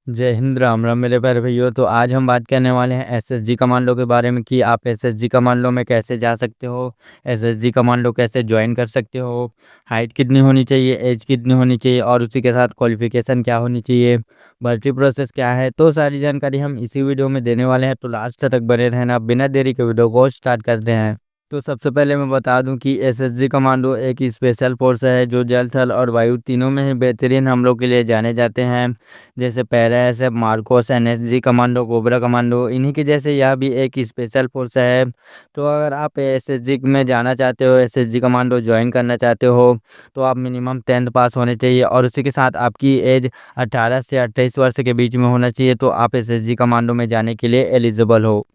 जय हिंद, राम राम मेरे प्यारे भैया। तो आज हम बात करने वाले हैं एसएसजी कमांडो के बारे में कि आप एसएसजी कमांडो में कैसे जा सकते हो, एसएसजी कमांडो कैसे ज्वाइन कर सकते हो, हाइट कितनी होनी चाहिए, एज कितनी होनी चाहिए और उसी के साथ क्वालिफिकेशन क्या होनी चाहिए, भर्ती प्रोसेस क्या है। तो सारी जानकारी हम इसी वीडियो में देने वाले हैं, तो लास्ट तक बने रहना। बिना देरी के वीडियो को स्टार्ट करते हैं। तो सबसे पहले मैं बता दूं कि एसएसजी कमांडो एक स्पेशल फोर्स है जो जल, थल और वायु तीनों में ही बेहतरीन हमलों के लिए जाने जाते हैं। जैसे para SF, Marcos, NSG commando, cobra commando, इन्हीं के जैसे यह भी एक स्पेशल फोर्स है। तो अगर आप एसएसजी में जाना चाहते हो, एसएसजी कमांडो ज्वाइन करना चाहते हो, तो आप मिनिमम 10th पास होने चाहिए और उसी के साथ आपकी एज 18 से 28 वर्ष के बीच में होना चाहिए। तो आप एसएसजी कमांडो में जाने के लिए एलिजिबल हो।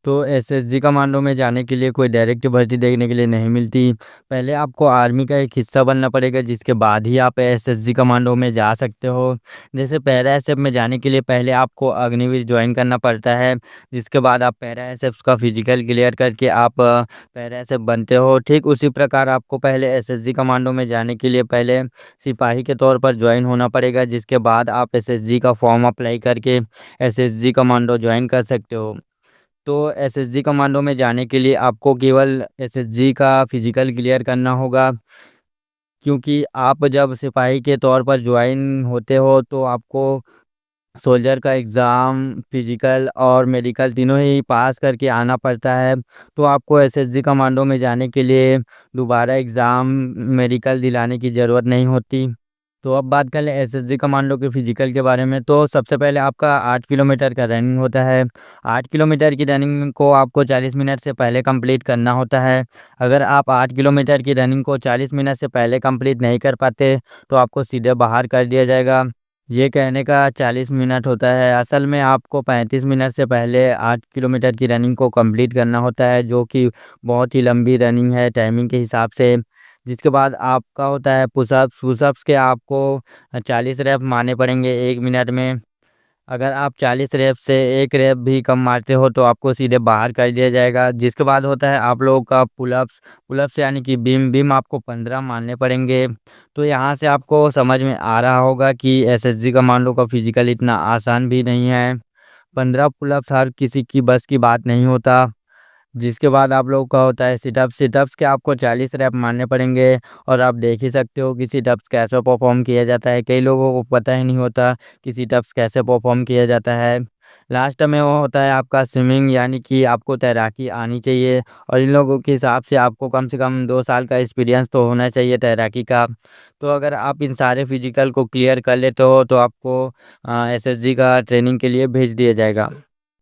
तो एसएसजी कमांडो में जाने के लिए कोई डायरेक्ट भर्ती देखने के लिए नहीं मिलती। पहले आपको आर्मी का एक हिस्सा बनना पड़ेगा, जिसके बाद ही आप एसएसजी कमांडो में जा सकते हो। जैसे पैरा एसएफ में जाने के लिए पहले आपको अग्निवीर ज्वाइन करना पड़ता है, जिसके बाद आप पैरा एसएफ का फिजिकल क्लियर करके आप पैरा एसएफ बनते हो। ठीक उसी प्रकार आपको पहले एसएसजी कमांडो में जाने के लिए पहले सिपाही के तौर पर ज्वाइन होना पड़ेगा, जिसके बाद आप एसएसजी का फॉर्म अप्लाई करके एसएसजी कमांडो ज्वाइन कर सकते हो। तो एसएसजी कमांडो में जाने के लिए आपको केवल एसएसजी का फिजिकल क्लियर करना होगा, क्योंकि आप जब सिपाही के तौर पर ज्वाइन होते हो तो आपको सोल्जर का एग्ज़ाम, फिजिकल और मेडिकल तीनों ही पास करके आना पड़ता है। तो आपको एसएसजी कमांडो में जाने के लिए दोबारा एग्ज़ाम, मेडिकल दिलाने की ज़रूरत नहीं होती। तो अब बात कर लें एसएसजी कमांडो के फिजिकल के बारे में। तो सबसे पहले आपका 8 किलोमीटर का रनिंग होता है। 8 किलोमीटर की रनिंग को आपको 40 मिनट से पहले कंप्लीट करना होता है। अगर आप 8 किलोमीटर की रनिंग को 40 मिनट से पहले कंप्लीट नहीं कर पाते, तो आपको सीधे बाहर कर दिया जाएगा। ये कहने का 40 मिनट होता है, असल में आपको 35 मिनट से पहले 8 किलोमीटर की रनिंग को कंप्लीट करना होता है, जो कि बहुत ही लंबी रनिंग है टाइमिंग के हिसाब से। जिसके बाद आपका होता है पुशअप्स। पुशअप्स के आपको 40 रैप मारने पड़ेंगे 1 मिनट में। अगर आप 40 रैप से एक रैप भी कम मारते हो तो आपको सीधे बाहर कर दिया जाएगा। जिसके बाद होता है आप लोगों का पुलअप्स। पुलअप्स यानी कि बीम आपको 15 मारने पड़ेंगे। तो यहाँ से आपको समझ में आ रहा होगा कि एसएसजी कमांडो का फिजिकल इतना आसान भी नहीं है। 15 पुलअप्स हर किसी की बस की बात नहीं होता। जिसके बाद आप लोगों का होता है सिटअप्स। सिटअप्स के आपको 40 रैप मारने पड़ेंगे और आप देख ही सकते हो कि सिटअप्स कैसे परफॉर्म किया जाता है। कई लोगों को पता ही नहीं होता कि सिटअप्स कैसे परफॉर्म किया जाता है। लास्ट में वो होता है आपका स्विमिंग, यानी कि आपको तैराकी आनी चाहिए और इन लोगों के हिसाब से कम 2 साल का एक्सपीरियंस तो होना चाहिए तैराकी का। तो अगर आप इन सारे फिजिकल को क्लियर कर लेते हो तो आपको एसएसजी का ट्रेनिंग के लिए भेज दिया जाएगा।